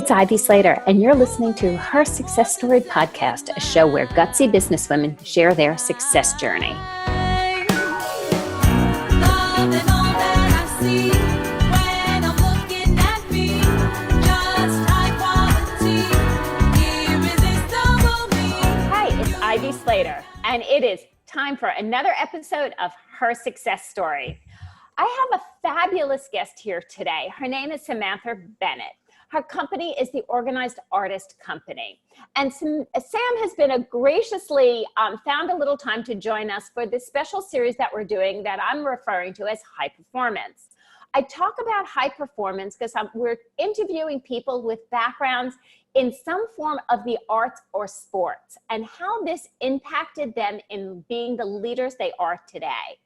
it's Ivy Slater, and you're listening to Her Success Story Podcast, a show where gutsy businesswomen share their success journey. Hi, it's Ivy Slater, and it is time for another episode of Her Success Story. I have a fabulous guest here today. Her name is Samantha Bennett. Her company is the Organized Artist Company. And Sam has been graciously found a little time to join us for this special series that we're doing that I'm referring to as High Performance. I talk about high performance because we're interviewing people with backgrounds in some form of the arts or sports and how this impacted them in being the leaders they are today.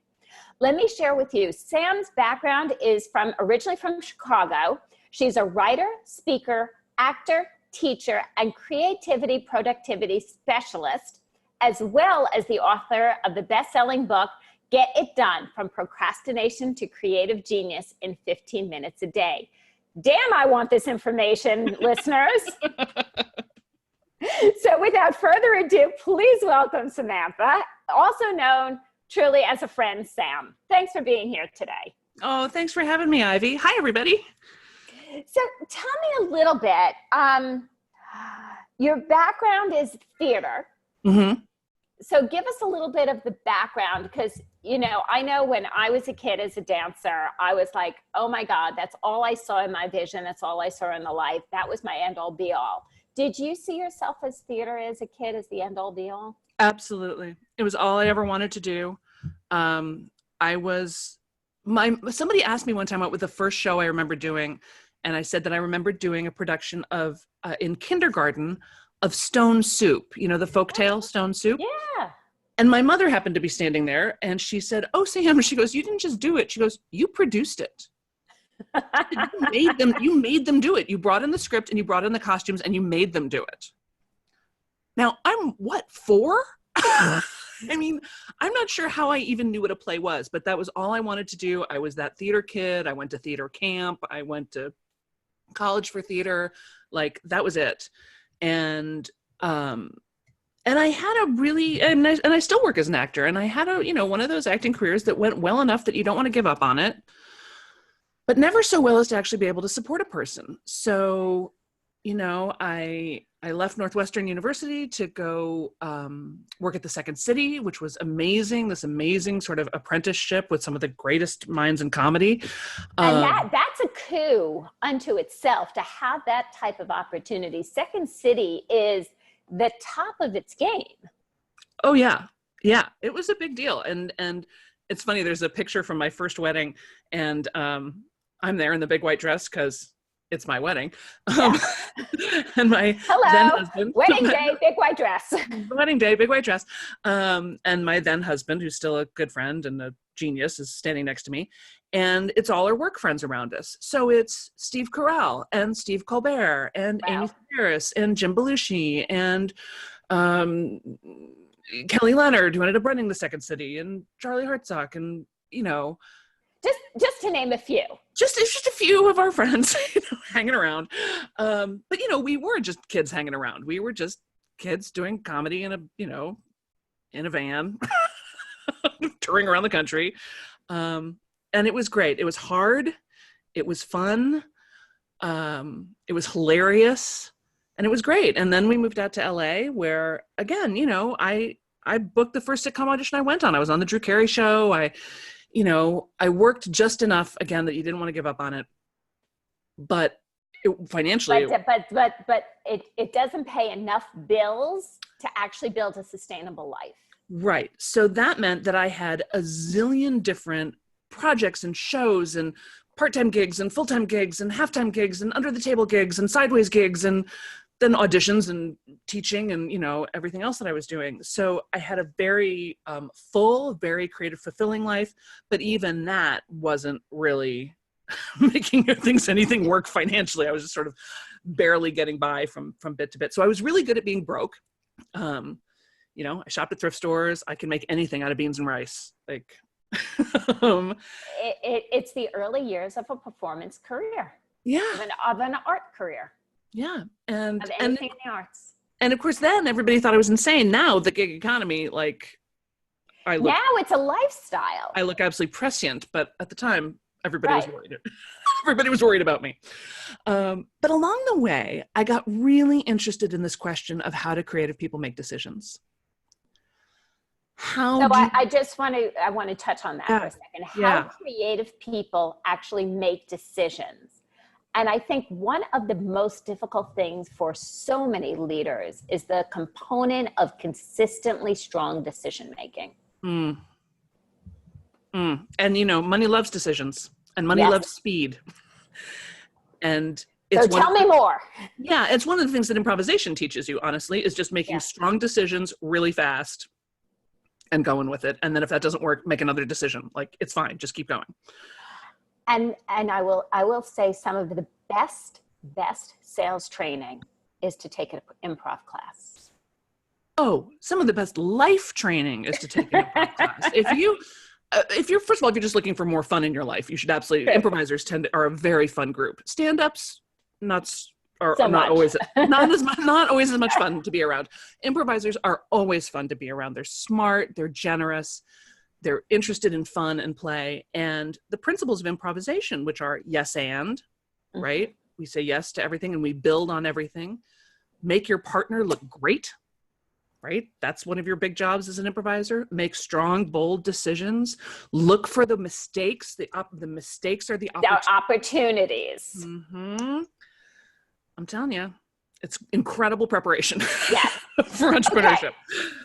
Let me share with you, Sam's background is originally from Chicago. She's a writer, speaker, actor, teacher, and creativity productivity specialist, as well as the author of the best-selling book, Get It Done, From Procrastination to Creative Genius in 15 Minutes a Day. Damn, I want this information, listeners. So without further ado, please welcome Samantha, also known truly as a friend, Sam. Thanks for being here today. Oh, thanks for having me, Ivy. Hi, everybody. So tell me a little bit. Your background is theater. Mm-hmm. So give us a little bit of the background because, I know when I was a kid as a dancer, I was like, oh my God, that's all I saw in my vision. That's all I saw in the life. That was my end all be all. Did you see yourself as theater as a kid as the end all be all? Absolutely. It was all I ever wanted to do. Somebody asked me one time what was the first show I remember doing. And I said that I remember doing a production of, in kindergarten, of Stone Soup, the folktale Stone Soup. Yeah. And my mother happened to be standing there and she said, oh, Sam, she goes, you didn't just do it. She goes, you produced it. You made them do it. You brought in the script and you brought in the costumes and you made them do it. Now, I'm 4? I mean, I'm not sure how I even knew what a play was, but that was all I wanted to do. I was that theater kid. I went to theater camp. I went to college for theater. Like, that was it. And I had a really, and I still work as an actor, and I had one of those acting careers that went well enough that you don't want to give up on it, but never so well as to actually be able to support a person. So, I left Northwestern University to go work at the Second City, which was amazing, this amazing sort of apprenticeship with some of the greatest minds in comedy. And that's a coup unto itself to have that type of opportunity. Second City is the top of its game. Oh, yeah. Yeah, it was a big deal. And it's funny, there's a picture from my first wedding, and I'm there in the big white dress because it's my wedding. Yeah. And my then husband. Wedding day, big white dress. Wedding day, big white dress. And my then husband, who's still a good friend and a genius, is standing next to me. And it's all our work friends around us. So it's Steve Carell and Steve Colbert and Wow. Amy Ferris and Jim Belushi and Kelly Leonard, who ended up running the Second City, and Charlie Hartsock, and Just to name a few. Just a few of our friends, hanging around. But we were just kids hanging around. We were just kids doing comedy in a van, touring around the country. And it was great. It was hard. It was fun. It was hilarious, and it was great. And then we moved out to LA, where again, I booked the first sitcom audition I went on. I was on the Drew Carey Show. I worked just enough, again, that you didn't want to give up on it, but financially. But it doesn't pay enough bills to actually build a sustainable life. Right. So that meant that I had a zillion different projects and shows and part-time gigs and full-time gigs and half-time gigs and under-the-table gigs and sideways gigs and then auditions and teaching and, everything else that I was doing. So I had a very full, very creative, fulfilling life, but even that wasn't really making anything work financially. I was just sort of barely getting by from bit to bit. So I was really good at being broke. I shopped at thrift stores. I can make anything out of beans and rice. It's the early years of a performance career. Yeah. Of an art career. Yeah. of anything in the arts. And of course, then everybody thought I was insane. Now the gig economy, like Now it's a lifestyle. I look absolutely prescient, but at the time, everybody was worried. Everybody was worried about me. But along the way, I got really interested in this question of how do creative people make decisions? I want to touch on that for a second. How creative people actually make decisions. And I think one of the most difficult things for so many leaders is the component of consistently strong decision making. And money loves decisions, and money loves speed. And tell me more. Yeah, it's one of the things that improvisation teaches you, honestly, is just making strong decisions really fast and going with it. And then if that doesn't work, make another decision. Like, it's fine, just keep going. And I will say some of the best sales training is to take an improv class. Oh, some of the best life training is to take an improv class. If you're first of all, if you're just looking for more fun in your life, you should absolutely. Improvisers are a very fun group. Stand-ups, not always as much fun to be around. Improvisers are always fun to be around. They're smart, they're generous, they're interested in fun and play. And the principles of improvisation, which are yes and, right? We say yes to everything and we build on everything. Make your partner look great. Right? That's one of your big jobs as an improviser. Make strong, bold decisions. Look for the mistakes. The mistakes are the opportunities. Mm-hmm. I'm telling you, it's incredible preparation for entrepreneurship.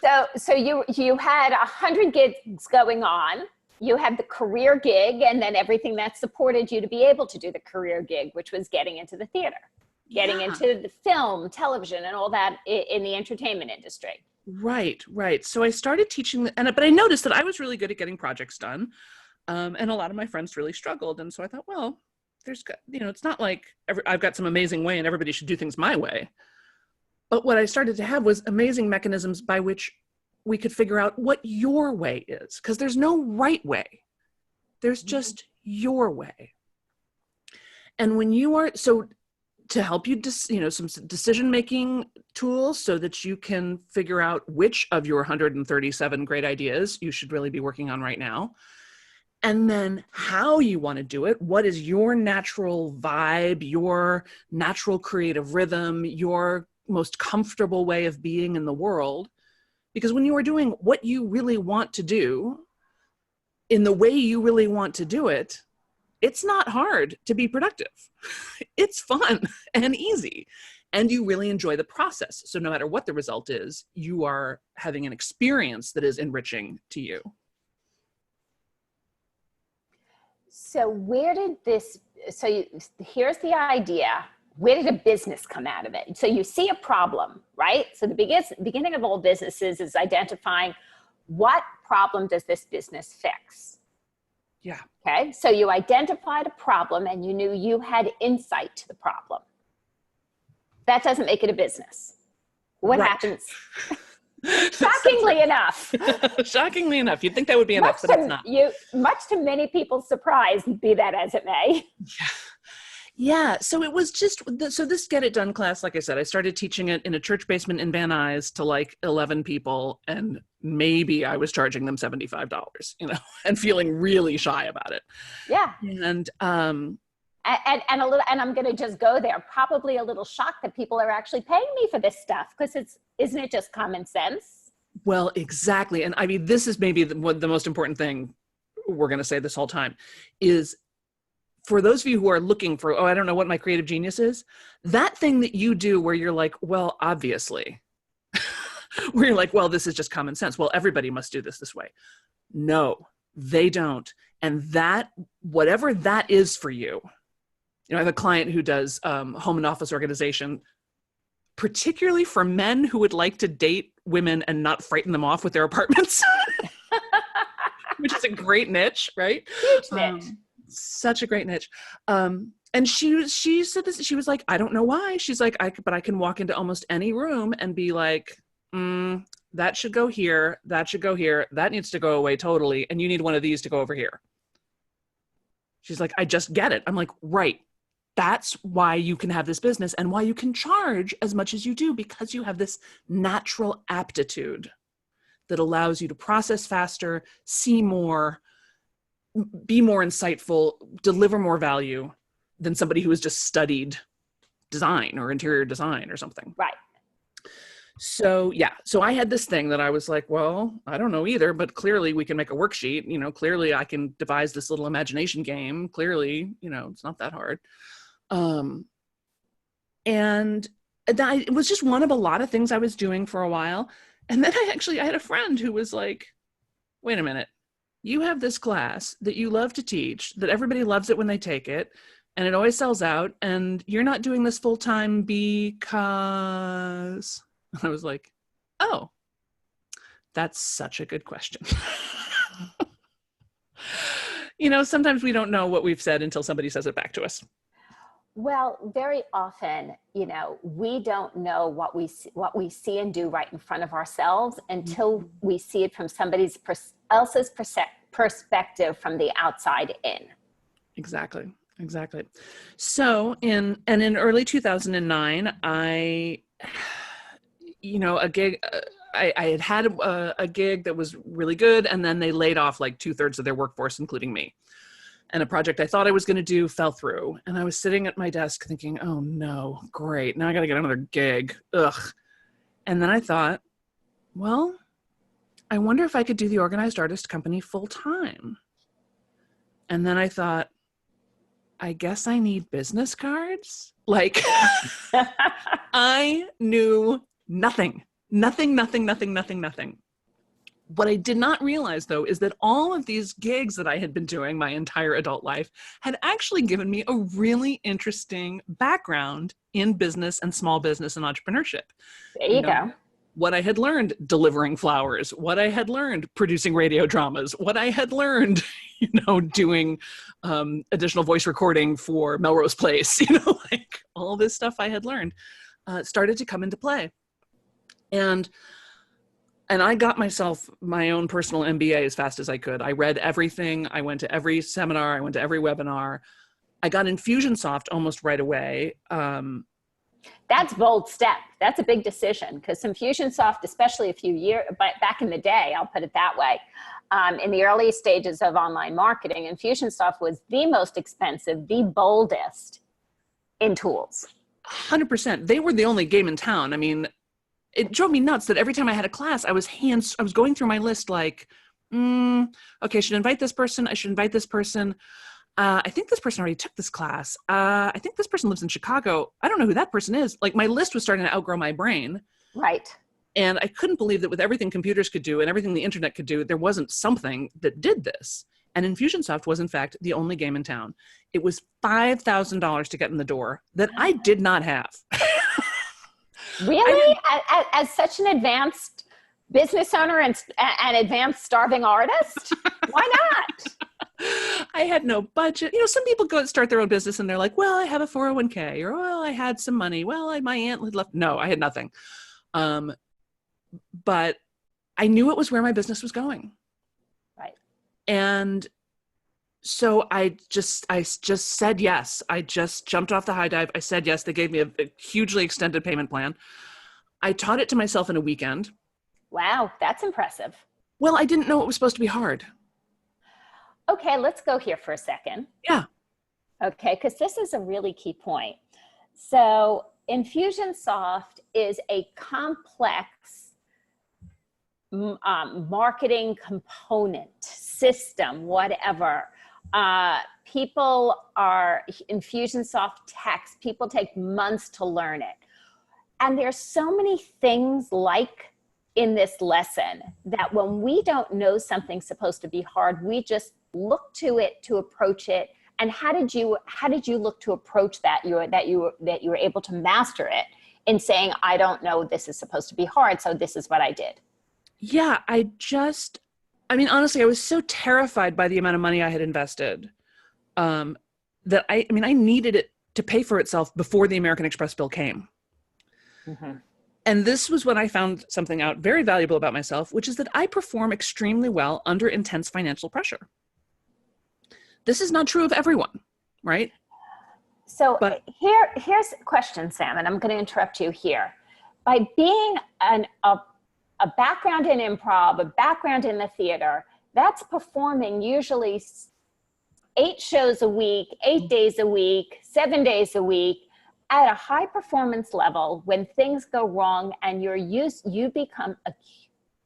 Okay. So you had 100 gigs going on. You had the career gig, and then everything that supported you to be able to do the career gig, which was getting into the theater, getting into the film, television, and all that in the entertainment industry. Right. So I started teaching, but I noticed that I was really good at getting projects done. And a lot of my friends really struggled. And so I thought, well, it's not like I've got some amazing way and everybody should do things my way. But what I started to have was amazing mechanisms by which we could figure out what your way is. Because there's no right way. There's just your way. And when you are, to help you, some decision-making tools so that you can figure out which of your 137 great ideas you should really be working on right now. And then how you want to do it. What is your natural vibe, your natural creative rhythm, your most comfortable way of being in the world? Because when you are doing what you really want to do in the way you really want to do it, it's not hard to be productive. It's fun and easy. And you really enjoy the process. So no matter what the result is, you are having an experience that is enriching to you. So here's the idea. Where did a business come out of it? So you see a problem, right? So the beginning of all businesses is identifying what problem does this business fix? Yeah. Okay. So you identified a problem and you knew you had insight to the problem. That doesn't make it a business. What happens? Shockingly enough. Shockingly enough. You'd think that would be enough, but it's not. Much to many people's surprise, be that as it may. Yeah. So it was this Get It Done class, like I said, I started teaching it in a church basement in Van Nuys to like 11 people. And maybe I was charging them $75, and feeling really shy about it. Yeah. And I'm going to just go there. Probably a little shocked that people are actually paying me for this stuff, because isn't it just common sense? Well, exactly. And I mean, this is maybe the most important thing we're going to say this whole time is, for those of you who are looking for, I don't know what my creative genius is, that thing that you do where you're like, well, obviously, where you're like, well, this is just common sense. Well, everybody must do this way. No, they don't. And whatever that is for you, I have a client who does home and office organization, particularly for men who would like to date women and not frighten them off with their apartments, which is a great niche, right? Huge niche. Such a great niche. And she said this, she was like, I don't know why. She's like, but I can walk into almost any room and be like, that should go here. That should go here. That needs to go away totally. And you need one of these to go over here. She's like, I just get it. I'm like, right. that's why you can have this business and why you can charge as much as you do, because you have this natural aptitude that allows you to process faster, see more, be more insightful, deliver more value than somebody who has just studied design or interior design or something. Right. So yeah, so I had this thing that I was like, well, I don't know either, but clearly we can make a worksheet, clearly I can devise this little imagination game. Clearly, it's not that hard. And it was just one of a lot of things I was doing for a while. And then I had a friend who was like, wait a minute, you have this class that you love to teach, that everybody loves it when they take it, and it always sells out, and you're not doing this full time because... I was like, oh, that's such a good question. Sometimes we don't know what we've said until somebody says it back to us. Well, very often, we don't know what we see and do right in front of ourselves until we see it from somebody else's perspective from the outside in. Exactly. So in early 2009, a gig, I had a gig that was really good, and then they laid off like 2/3 of their workforce, including me. And a project I thought I was going to do fell through. And I was sitting at my desk thinking, oh no, great. Now I got to get another gig. Ugh. And then I thought, well, I wonder if I could do the organized artist company full time. And then I thought, I guess I need business cards. Like I knew nothing. What I did not realize, though, is that all of these gigs that I had been doing my entire adult life had actually given me a really interesting background in business and small business and entrepreneurship. There you go. What I had learned delivering flowers, what I had learned producing radio dramas, what I had learned, doing additional voice recording for Melrose Place, like all this stuff I had learned started to come into play. And I got myself my own personal MBA as fast as I could. I read everything. I went to every seminar. I went to every webinar. I got Infusionsoft almost right away. That's a bold step. That's a big decision, because Infusionsoft, especially a few years back in the day, I'll put it that way, in the early stages of online marketing, Infusionsoft was the most expensive, the boldest in tools. 100%. They were the only game in town. I mean, it drove me nuts that every time I had a class, I was going through my list like, okay, I should invite this person. I should invite this person. I think this person already took this class. I think this person lives in Chicago. I don't know who that person is. Like, my list was starting to outgrow my brain. Right. And I couldn't believe that with everything computers could do and everything the internet could do, there wasn't something that did this. And Infusionsoft was, in fact, the only game in town. It was $5,000 to get in the door that I did not have. Really? As such an advanced business owner and advanced starving artist? Why not? I had no budget. Some people go and start their own business and they're like, well, I have a 401k, or, well, I had some money. Well, my aunt had left. No, I had nothing. But I knew it was where my business was going. Right. And so I just said yes. I just jumped off the high dive. I said yes. They gave me a hugely extended payment plan. I taught it to myself in a weekend. Wow, that's impressive. Well, I didn't know it was supposed to be hard. Okay, let's go here for a second. Yeah. Okay, because this is a really key point. So Infusionsoft is a complex marketing component, system, whatever. Infusionsoft text, people take months to learn it. And there's so many things like in this lesson that when we don't know something's supposed to be hard, we just look to it to approach it. And how did you look to approach that you were able to master it in saying, I don't know, this is supposed to be hard, so this is what I did? Yeah, honestly, I was so terrified by the amount of money I had invested that I needed it to pay for itself before the American Express bill came. Mm-hmm. And this was when I found something out very valuable about myself, which is that I perform extremely well under intense financial pressure. This is not true of everyone, right? So But here's a question, Sam, and I'm going to interrupt you here. By being a background in improv, a background in the theater, that's performing usually 8 shows a week, 8 days a week, 7 days a week at a high performance level. When things go wrong and you become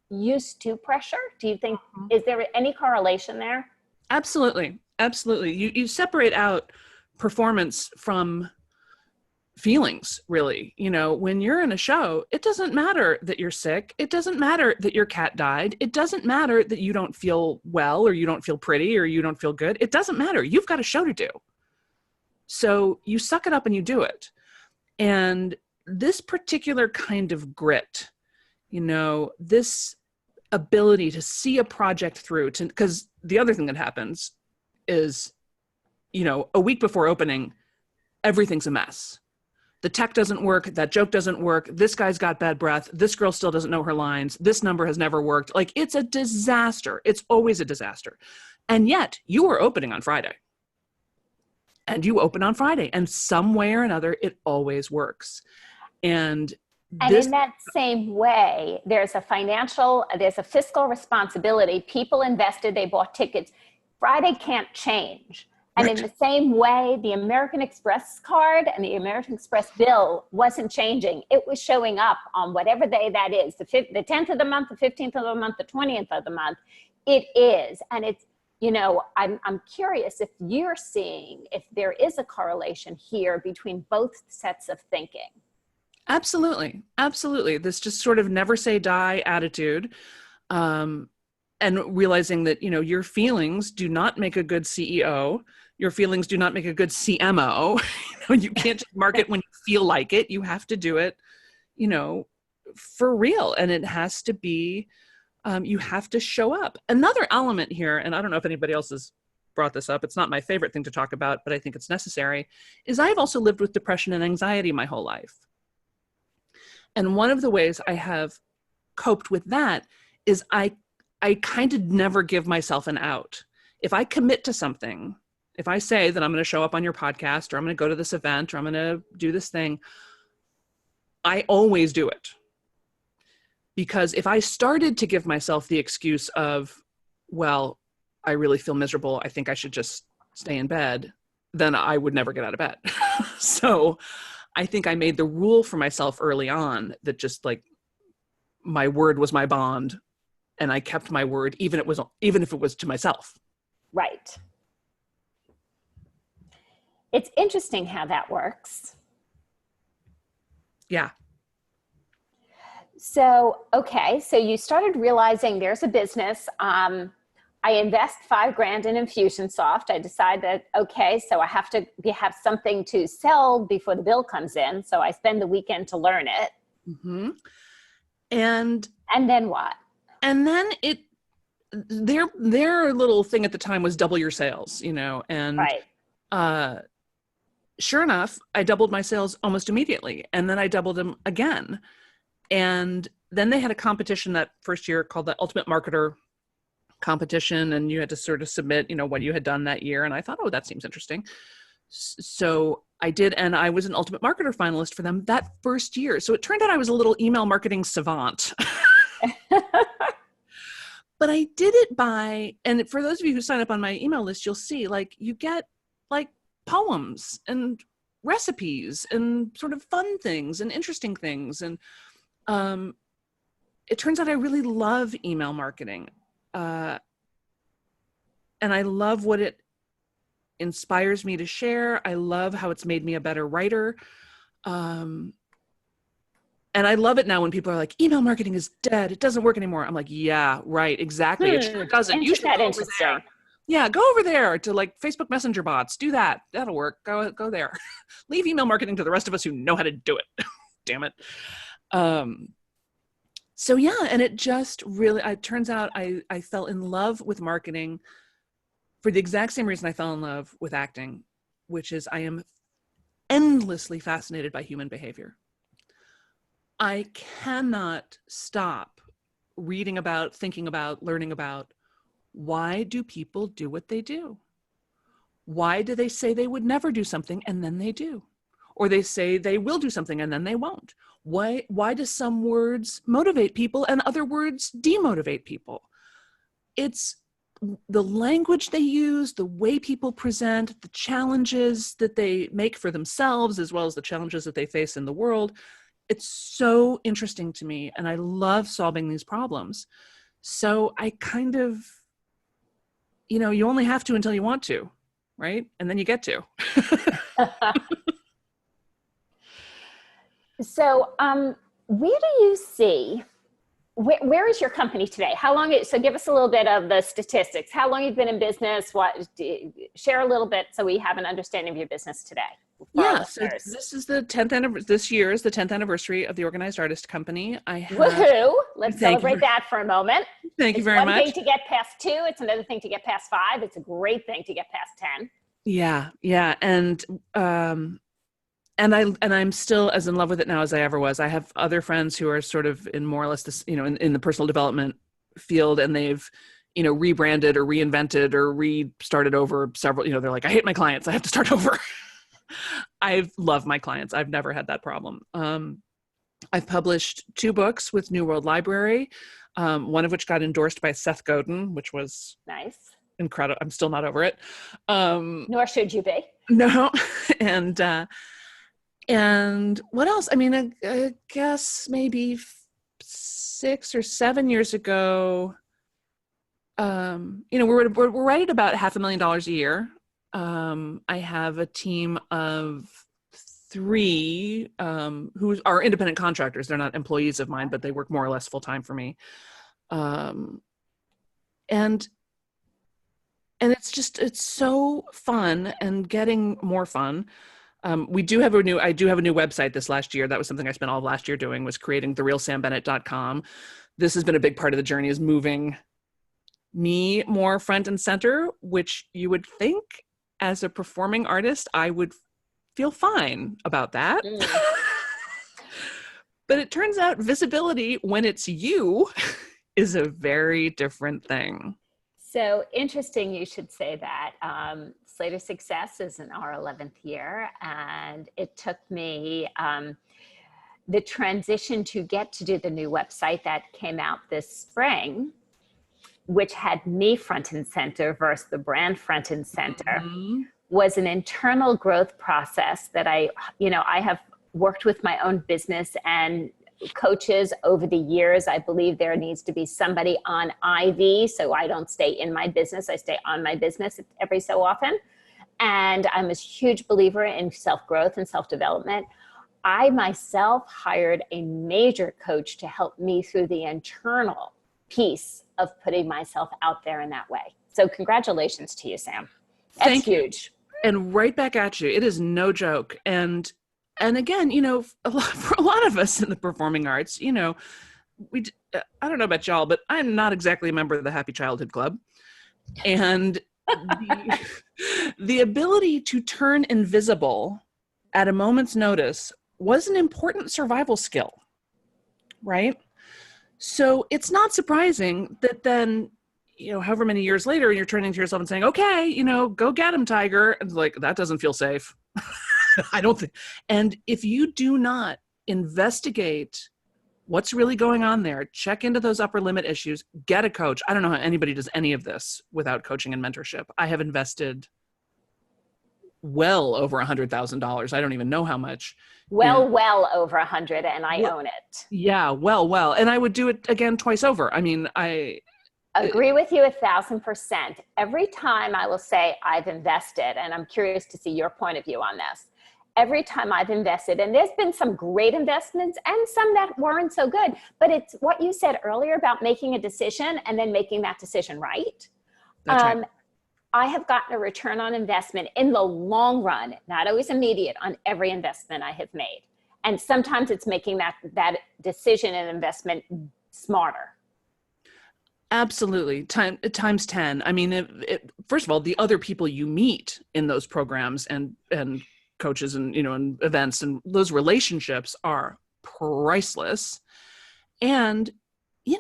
used to pressure. Do you think, is there any correlation there? absolutely. Absolutely. You separate out performance from feelings, really. When you're in a show, it doesn't matter that you're sick. It doesn't matter that your cat died. It doesn't matter that you don't feel well, or you don't feel pretty, or you don't feel good. It doesn't matter. You've got a show to do. So you suck it up and you do it. And this particular kind of grit, this ability to see a project through, because the other thing that happens is, a week before opening, everything's a mess. The tech doesn't work. That joke doesn't work. This guy's got bad breath. This girl still doesn't know her lines. This number has never worked. Like, it's a disaster. It's always a disaster. And yet you are opening on Friday. And you open on Friday. And some way or another, it always works. And in that same way, there's a fiscal responsibility. People invested, they bought tickets. Friday can't change. And in the same way, the American Express card and the American Express bill wasn't changing. It was showing up on whatever day that is, the 10th of the month, the 15th of the month, the 20th of the month. It is. And it's, I'm curious if you're seeing if there is a correlation here between both sets of thinking. Absolutely. Absolutely. This just sort of never say die attitude. And realizing that, your feelings do not make a good CEO. Your feelings do not make a good CMO. You can't just market when you feel like it. You have to do it, for real. And it has to be, you have to show up. Another element here, and I don't know if anybody else has brought this up, it's not my favorite thing to talk about, but I think it's necessary, is I've also lived with depression and anxiety my whole life. And one of the ways I have coped with that is I kind of never give myself an out. If I commit to something, if I say that I'm going to show up on your podcast, or I'm going to go to this event, or I'm going to do this thing, I always do it. Because if I started to give myself the excuse of, well, I really feel miserable, I think I should just stay in bed, then I would never get out of bed. So I think I made the rule for myself early on that just like my word was my bond, and I kept my word, even if it was to myself. Right. It's interesting how that works. Yeah. So, okay. So you started realizing there's a business. I invest $5,000 in Infusionsoft. I decide that, okay, so I have to have something to sell before the bill comes in. So I spend the weekend to learn it. Mm-hmm. And then what? And then their little thing at the time was double your sales, and right. Sure enough, I doubled my sales almost immediately. And then I doubled them again. And then they had a competition that first year called the Ultimate Marketer competition. And you had to sort of submit, what you had done that year. And I thought, oh, that seems interesting. So I did. And I was an Ultimate Marketer finalist for them that first year. So it turned out I was a little email marketing savant. But I did it and for those of you who sign up on my email list, you'll see you get poems and recipes and sort of fun things and interesting things. And it turns out I really love email marketing. And I love what it inspires me to share. I love how it's made me a better writer. And I love it now when people are like, email marketing is dead. It doesn't work anymore. I'm like, yeah, right, exactly. It sure doesn't. You should go over there. Yeah, go over there to Facebook Messenger bots. Do that. That'll work. Go there. Leave email marketing to the rest of us who know how to do it. Damn it. So yeah, and it just really, it turns out I fell in love with marketing for the exact same reason I fell in love with acting, which is I am endlessly fascinated by human behavior. I cannot stop reading about, thinking about, learning about, why do people do what they do? Why do they say they would never do something and then they do? Or they say they will do something and then they won't? Why do some words motivate people and other words demotivate people? It's the language they use, the way people present, the challenges that they make for themselves, as well as the challenges that they face in the world. It's so interesting to me, and I love solving these problems. So I kind of, you only have to until you want to, right? And then you get to. So, where do you see, where is your company today? So give us a little bit of the statistics. How long you've been in business? Share a little bit so we have an understanding of your business today. Yeah, so this is the 10th anniversary. This year is the 10th anniversary of the Organized Artist Company. Woohoo! Let's celebrate that for a moment. Thank you very much. It's one thing to get past 2. It's another thing to get past 5. It's a great thing to get past 10. Yeah. And I'm still as in love with it now as I ever was. I have other friends who are sort of in more or less this, in the personal development field, and they've, rebranded or reinvented or restarted over several, they're like, I hate my clients. I have to start over. I've loved my clients. I've never had that problem. I've published 2 books with New World Library, one of which got endorsed by Seth Godin, which was nice, incredible. I'm still not over it. Nor should you be. No. And what else? I mean, I guess maybe 6 or 7 years ago, we're right at about $500,000 a year. I have a team of 3 who are independent contractors. They're not employees of mine, but they work more or less full time for me. And it's so fun and getting more fun. I do have a new website this last year. That was something I spent all of last year doing, was creating therealsambennett.com. This has been a big part of the journey, is moving me more front and center, which you would think as a performing artist, I would feel fine about that. But it turns out visibility when it's you is a very different thing. So interesting you should say that. Slater Success is in our 11th year, and it took me the transition to get to do the new website that came out this spring, which had me front and center versus the brand front and center, was an internal growth process that I have worked with my own business and coaches over the years. I believe there needs to be somebody on IV, so I don't stay in my business. I stay on my business every so often. And I'm a huge believer in self-growth and self-development. I myself hired a major coach to help me through the internal piece of putting myself out there in that way. So congratulations to you, Sam. That's huge. And right back at you. It is no joke. And again, for a lot of us in the performing arts, I don't know about y'all, but I'm not exactly a member of the Happy Childhood Club. And the ability to turn invisible at a moment's notice was an important survival skill, right? So it's not surprising that then, however many years later, you're turning to yourself and saying, okay, go get him, Tiger. And like, that doesn't feel safe. I don't think. And if you do not investigate what's really going on there, check into those upper limit issues, get a coach. I don't know how anybody does any of this without coaching and mentorship. I have invested well over $100,000. I don't even know how much. Well over 100, and I own it. Yeah, well. And I would do it again twice over. I mean, I agree with you 1,000%. Every time I will say I've invested, and I'm curious to see your point of view on this. Every time I've invested, and there's been some great investments and some that weren't so good, but it's what you said earlier about making a decision and then making that decision right. That's right. I have gotten a return on investment in the long run, not always immediate, on every investment I have made. And sometimes it's making that decision and investment smarter. Absolutely. Times 10. I mean, first of all, the other people you meet in those programs and coaches and, and events and those relationships are priceless. And, you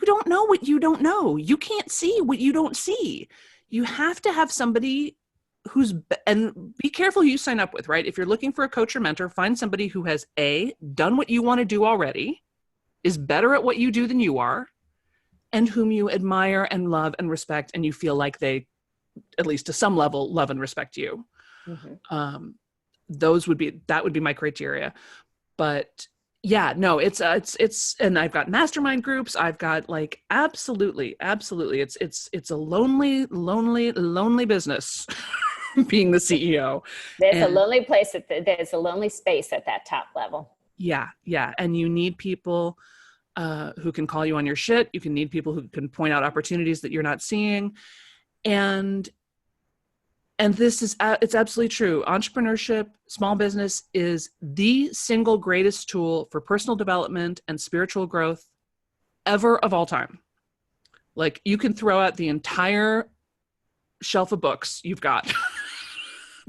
don't know what you don't know. You can't see what you don't see. You have to have somebody and be careful who you sign up with, right? If you're looking for a coach or mentor, find somebody who has done what you want to do already, is better at what you do than you are, and whom you admire and love and respect, and you feel like they, at least to some level, love and respect you. Mm-hmm. That would be my criteria. But yeah, no, it's, and I've got mastermind groups. I've got like, absolutely. It's a lonely business being the CEO. There's a lonely place, there's a lonely space at that top level. Yeah. And you need people who can call you on your shit. You can need people who can point out opportunities that you're not seeing. And this is, it's absolutely true. Entrepreneurship, small business is the single greatest tool for personal development and spiritual growth ever of all time. Like, you can throw out the entire shelf of books you've got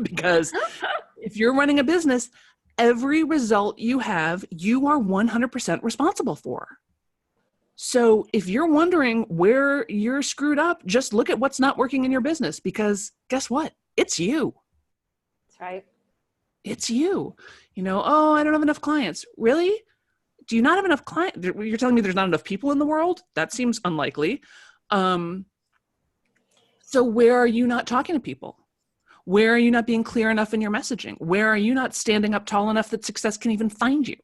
because if you're running a business, every result you have, you are 100% responsible for. So if you're wondering where you're screwed up, just look at what's not working in your business, because guess what? It's you. That's right. It's you. Oh, I don't have enough clients. Really? Do you not have enough clients? You're telling me there's not enough people in the world? That seems unlikely. So where are you not talking to people? Where are you not being clear enough in your messaging? Where are you not standing up tall enough that success can even find you?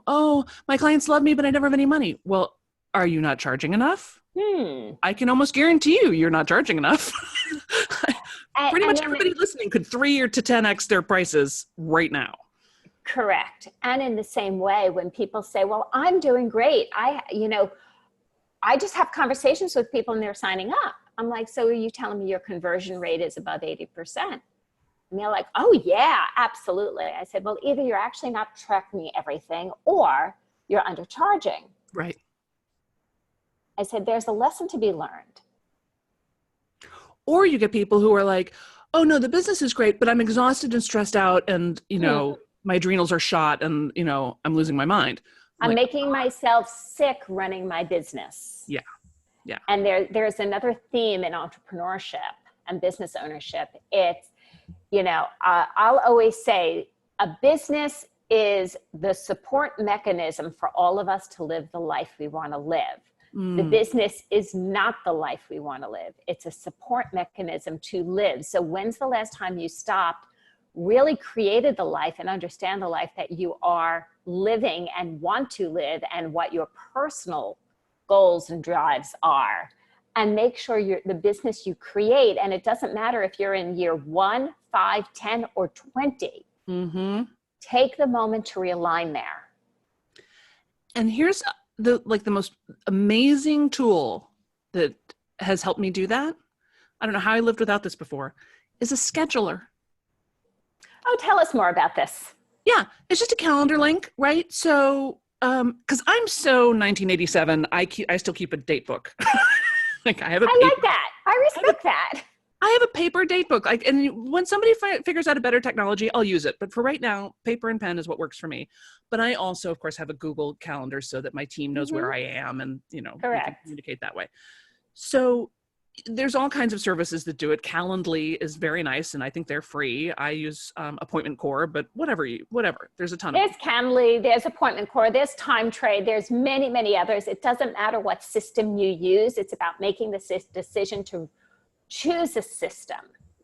Oh, my clients love me, but I never have any money. Well, are you not charging enough? I can almost guarantee you're not charging enough. Pretty much everybody listening could 3 to 10x their prices right now. Correct. And in the same way, when people say, well, I'm doing great. I just have conversations with people and they're signing up. I'm like, so are you telling me your conversion rate is above 80%? And they're like, oh yeah, absolutely. I said, well, either you're actually not tracking everything or you're undercharging. Right. I said, there's a lesson to be learned. Or you get people who are like, oh no, the business is great, but I'm exhausted and stressed out and, my adrenals are shot and, I'm losing my mind. I'm making myself sick running my business. Yeah. And there's another theme in entrepreneurship and business ownership. It's, I'll always say a business is the support mechanism for all of us to live the life we want to live. The business is not the life we want to live. It's a support mechanism to live. So when's the last time you stopped, really created the life and understand the life that you are living and want to live, and what your personal goals and drives are? And make sure the business you create, and it doesn't matter if you're in year 1, 5, 10, or 20, take the moment to realign there. And here's the most amazing tool that has helped me do that. I don't know how I lived without this before, is a scheduler. Oh, tell us more about this. Yeah, it's just a calendar link, right? So, because I'm so 1987, I still keep a date book. I like that. I respect that. I have a paper date book. And when somebody figures out a better technology, I'll use it. But for right now, paper and pen is what works for me. But I also, of course, have a Google Calendar so that my team knows where I am, and we can communicate that way. So there's all kinds of services that do it. Calendly is very nice, and I think they're free. I use Appointment Core, but whatever. There's a ton of them. There's Calendly, there's Appointment Core, there's Time Trade, there's many, many others. It doesn't matter what system you use. It's about making the decision to choose a system.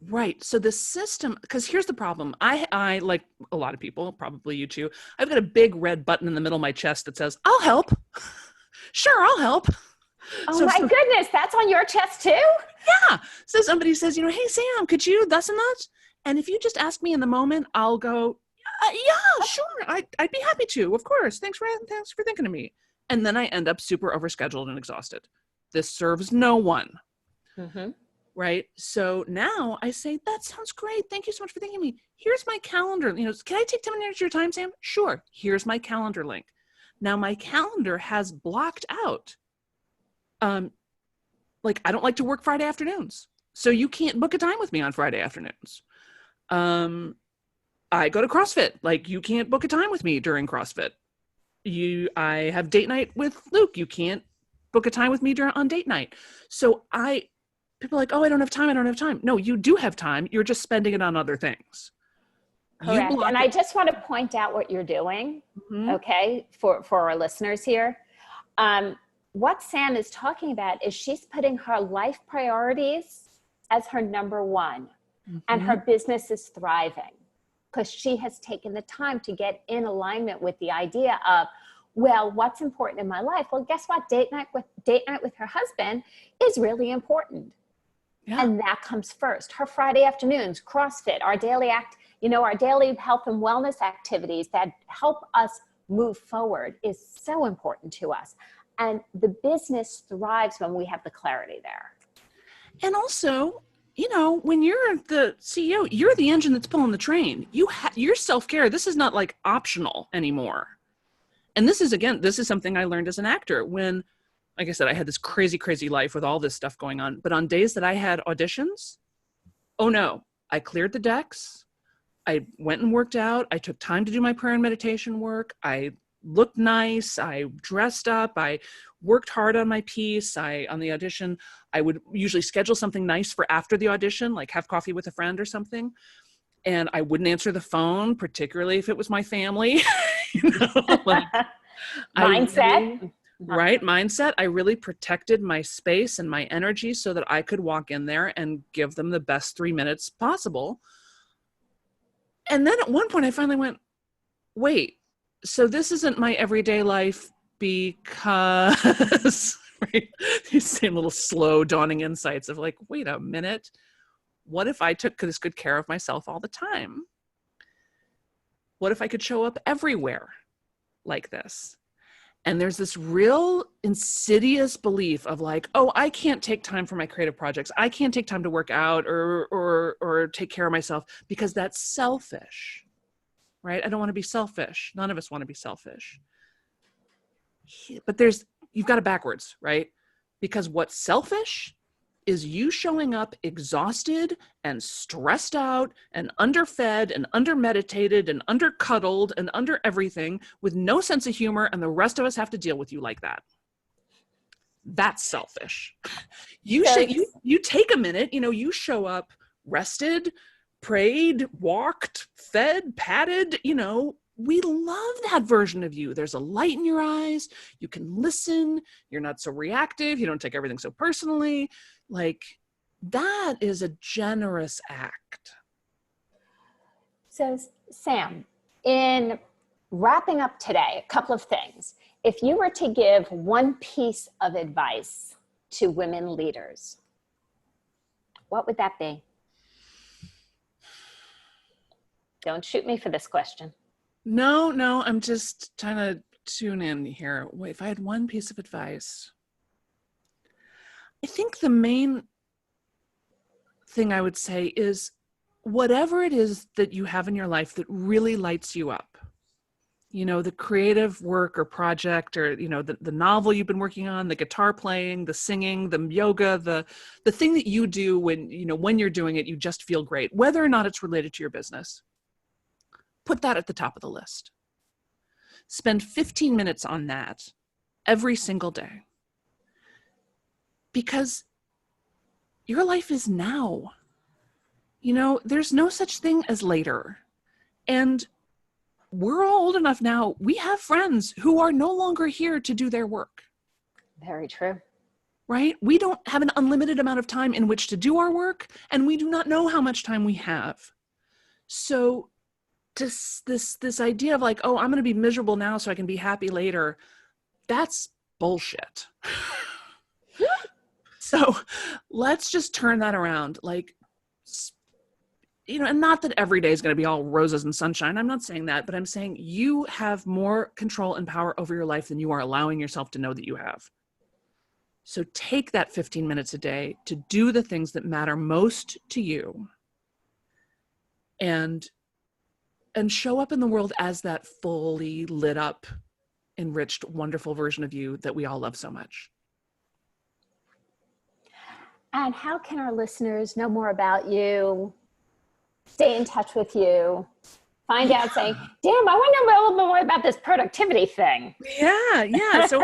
Right. So the system, because here's the problem. I, like a lot of people, probably you too, I've got a big red button in the middle of my chest that says, I'll help. Sure, I'll help. Oh, so my goodness, that's on your chest too? Yeah. So somebody says, hey, Sam, could you thus and that? And if you just ask me in the moment, I'll go, yeah, sure. I'd be happy to. Of course. Thanks for thinking of me. And then I end up super overscheduled and exhausted. This serves no one. Right. So now I say, that sounds great. Thank you so much for thinking of me. Here's my calendar. Can I take 10 minutes of your time, Sam? Sure. Here's my calendar link. Now my calendar has blocked out. I don't like to work Friday afternoons. So you can't book a time with me on Friday afternoons. I go to CrossFit. You can't book a time with me during CrossFit. I have date night with Luke. You can't book a time with me on date night. So people are like, oh, I don't have time. I don't have time. No, you do have time. You're just spending it on other things. Correct. And I just want to point out what you're doing, okay, for our listeners here. What Sam is talking about is she's putting her life priorities as her number one, and her business is thriving because she has taken the time to get in alignment with the idea of, well, what's important in my life? Well, guess what? Date night with her husband is really important. Yeah. And that comes first. Her Friday afternoons, CrossFit, our daily our daily health and wellness activities that help us move forward is so important to us. And the business thrives when we have the clarity there. And also, when you're the CEO, you're the engine that's pulling the train. Your self-care, this is not like optional anymore. And this is something I learned as an actor when, like I said, I had this crazy, crazy life with all this stuff going on. But on days that I had auditions, oh no, I cleared the decks. I went and worked out. I took time to do my prayer and meditation work. I looked nice. I dressed up. I worked hard on my piece. On the audition, I would usually schedule something nice for after the audition, like have coffee with a friend or something. And I wouldn't answer the phone, particularly if it was my family. Mindset. Right. Mindset. I really protected my space and my energy so that I could walk in there and give them the best 3 minutes possible. And then at one point I finally went, wait, so this isn't my everyday life because, right? These same little slow dawning insights of like, wait a minute, what if I took this good care of myself all the time? What if I could show up everywhere like this? And there's this real insidious belief of like, oh, I can't take time for my creative projects. I can't take time to work out or take care of myself because that's selfish, right? I don't want to be selfish. None of us want to be selfish. But you've got it backwards, right? Because what's selfish is you showing up exhausted and stressed out and underfed and undermeditated and undercuddled and under everything with no sense of humor, and the rest of us have to deal with you like that. That's selfish. You take a minute, you show up rested, prayed, walked, fed, patted, we love that version of you. There's a light in your eyes. You can listen. You're not so reactive. You don't take everything so personally. Like, that is a generous act. So, Sam, in wrapping up today, a couple of things. If you were to give one piece of advice to women leaders, what would that be? Don't shoot me for this question. No, I'm just trying to tune in here. Wait, if I had one piece of advice, I think the main thing I would say is whatever it is that you have in your life that really lights you up, the creative work or project or, the novel you've been working on, the guitar playing, the singing, the yoga, the thing that you do when you're doing it, you just feel great, whether or not it's related to your business. Put that at the top of the list. Spend 15 minutes on that every single day. Because your life is now. There's no such thing as later. And we're all old enough now. We have friends who are no longer here to do their work. Very true. Right? We don't have an unlimited amount of time in which to do our work, and we do not know how much time we have. So this idea of like, oh, I'm going to be miserable now so I can be happy later, that's bullshit. So let's just turn that around. Like, and not that every day is going to be all roses and sunshine. I'm not saying that, but I'm saying you have more control and power over your life than you are allowing yourself to know that you have. So take that 15 minutes a day to do the things that matter most to you and show up in the world as that fully lit up, enriched, wonderful version of you that we all love so much. And how can our listeners know more about you, stay in touch with you? find out saying, damn, I want to know a little bit more about this productivity thing. Yeah. So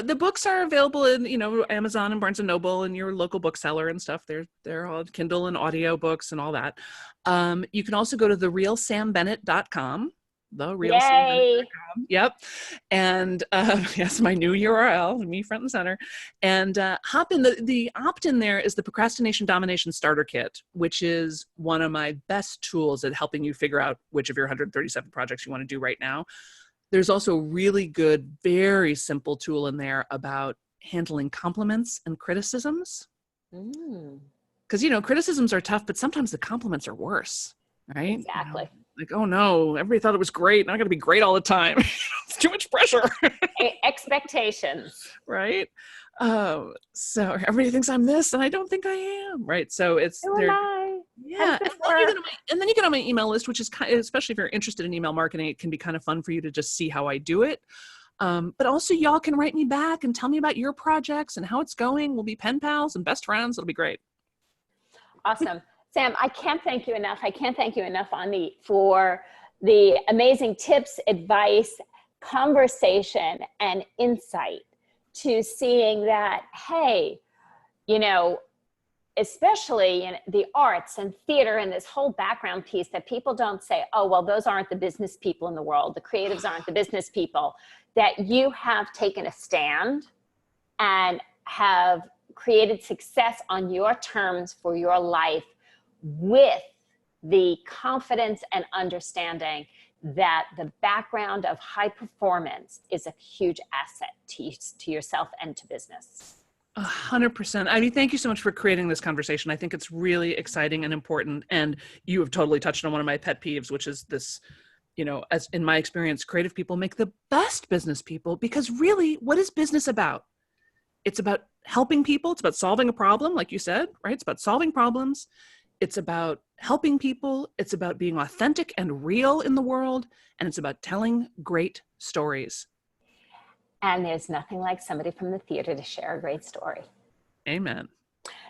the books are available in, Amazon and Barnes and Noble and your local bookseller and stuff. They're all Kindle and audio books and all that. You can also go to therealsambennett.com. Yay. Yep. And yes, my new URL, me front and center. And hop in. The opt-in there is the Procrastination Domination Starter Kit, which is one of my best tools at helping you figure out which of your 137 projects you want to do right now. There's also a really good, very simple tool in there about handling compliments and criticisms. Because, criticisms are tough, but sometimes the compliments are worse, right? Exactly. Like, oh no, everybody thought it was great. Now I got to be great all the time. It's too much pressure. Expectations. Right. So everybody thinks I'm this and I don't think I am. Right. So it's Who am I? Yeah. And then you get on my email list, which is especially if you're interested in email marketing, it can be kind of fun for you to just see how I do it. But also y'all can write me back and tell me about your projects and how it's going. We'll be pen pals and best friends. It'll be great. Awesome. Sam, I can't thank you enough. I can't thank you enough for the amazing tips, advice, conversation, and insight to seeing that, hey, especially in the arts and theater and this whole background piece, that people don't say, oh, well, those aren't the business people in the world. The creatives aren't the business people. That you have taken a stand and have created success on your terms for your life, with the confidence and understanding that the background of high performance is a huge asset to yourself and to business. 100%. I mean, thank you so much for creating this conversation. I think it's really exciting and important. And you have totally touched on one of my pet peeves, which is this, as in my experience, creative people make the best business people, because really, what is business about? It's about helping people. It's about solving a problem, like you said, right? It's about solving problems. It's about helping people. It's about being authentic and real in the world. And it's about telling great stories. And there's nothing like somebody from the theater to share a great story. Amen.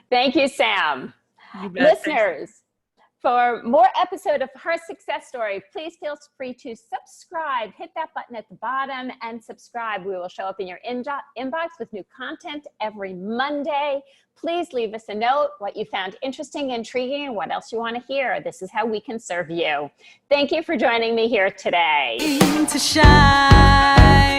Thank you, Sam. You bet. Listeners, for more episode of Her Success Story, please feel free to subscribe. Hit that button at the bottom and subscribe. We will show up in your inbox with new content every Monday. Please leave us a note, what you found interesting, intriguing, and what else you want to hear. This is how we can serve you. Thank you for joining me here today. To shine.